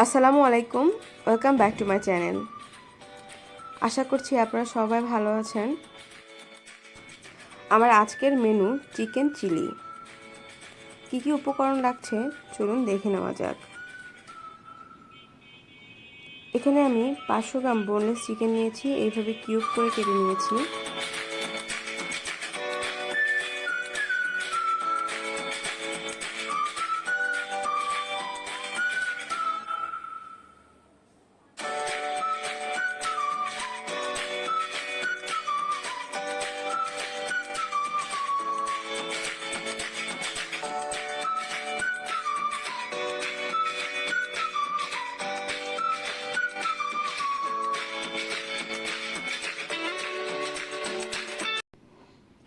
আসসালামু আলাইকুম, welcome back to my channel. আশা করছি আপনারা সবাই ভালো আছেন। আমার আজকের মেনু চিকেন চিলি। কি কি উপকরণ লাগছে চলুন দেখে নেওয়া যাক। এখানে আমি 500 গ্রাম বোনলেস চিকেন নিয়েছি, এইভাবে কিউব করে কেটে নিয়েছি।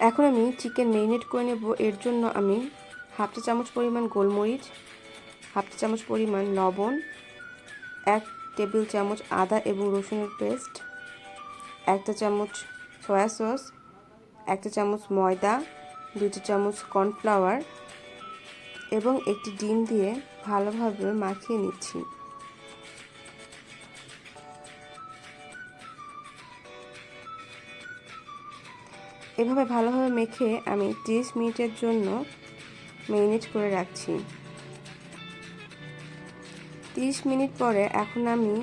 এখন আমি চিকেন ম্যারিনেট করে নেব। এর জন্য আমি হাফ চা চামচ পরিমাণ গোলমরিচ, হাফ চা চামচ পরিমাণ লবণ, 1 টেবিল চামচ আদা এবং রসুনের পেস্ট, 1 চা চামচ সয়া সস, 1 চা চামচ ময়দা, 2 চা চামচ কর্নফ্লাওয়ার এবং একটি ডিম দিয়ে ভালোভাবে মাখিয়ে নিচ্ছি। এভাবে ভালোভাবে মেখে আমি 30 মিনিটের জন্য ম্যারিনেট করে রাখছি। 30 মিনিট পরে এখন আমি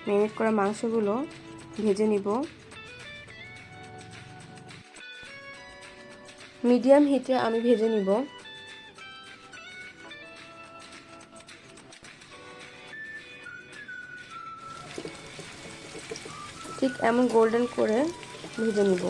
ম্যারিনেট করা মাংসগুলো ভেজে নিব। মিডিয়াম হিটে আমি ভেজে নিব। ঠিক এমন গোল্ডেন করে ভেজে নিব।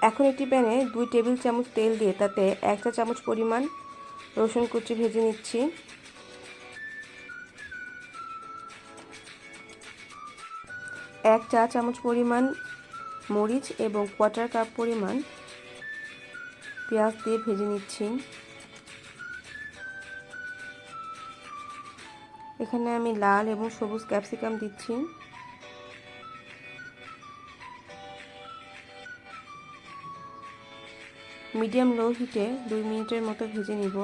এখন একটি প্যানে 2 টেবিল চামচ তেল দিয়ে তাতে 1 চা চামচ পরিমাণ রসুন কুচি ভেজে নিচ্ছি। 1 চা চামচ পরিমাণ মরিচ এবং 1/4 কাপ পরিমাণ পেঁয়াজ দিয়ে ভেজে নিচ্ছি। এখানে আমি লাল এবং সবুজ ক্যাপসিকাম দিচ্ছি। মিডিয়াম লো হিটে 2 মিনিটের মতো ভেজে নিব।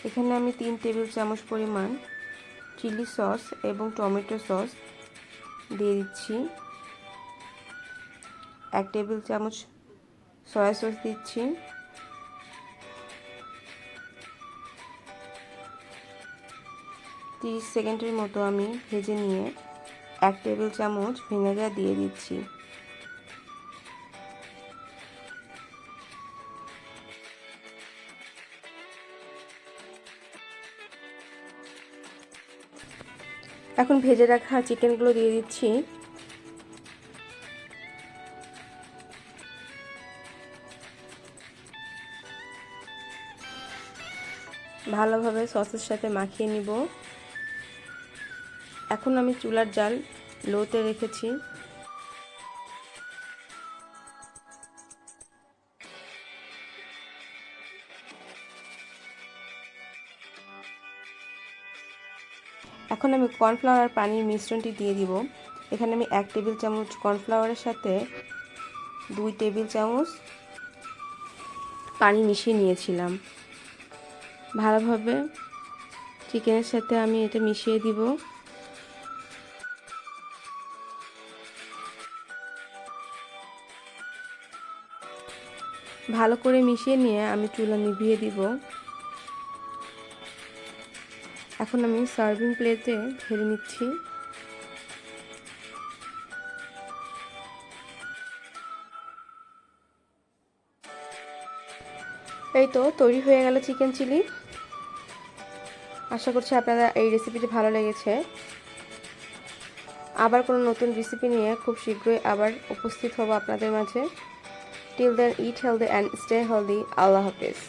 এখানে আমি 3 টেবিল চামচ পরিমাণ চিলি সস এবং টমেটো সস দিয়ে দিচ্ছি। 1 টেবিল চামচ সয়া সস দিচ্ছি। তিরিশ সেকেন্ডের মতো আমি ভেজে নিয়ে 1 টেবিল চামচ ভিনেগার দিয়ে দিচ্ছি। এখন ভেজে রাখা চিকেনগুলো দিয়ে দিচ্ছি। ভালোভাবে সসের সাথে মাখিয়ে নিব। এখন আমি চুলার জাল লোতে রেখেছি। এখন আমি কর্নফ্লাওয়ার আর পানির মিশ্রণটি দিয়ে দিব। এখানে আমি 1 টেবিল চামচ কর্নফ্লাওয়ারের সাথে 2 টেবিল চামচ পানি মিশিয়ে নিয়েছিলাম। ভালোভাবে চিকেনের সাথে আমি এটা মিশিয়ে দিব। ভালো করে মিশিয়ে নিয়ে আমি চুলা নিভিয়ে দিব। এখন আমি সার্ভিং প্লেটে ঢেলে নিচ্ছি। এই তো তৈরি হয়ে গেল চিকেন চিলি। আশা করছি আপনাদের এই রেসিপিটি ভালো লেগেছে। আবার কোনো নতুন রেসিপি নিয়ে খুব শীঘ্রই আবার উপস্থিত হব আপনাদের মাঝে। Till then, eat healthy and stay healthy. আল্লাহ হাফেজ।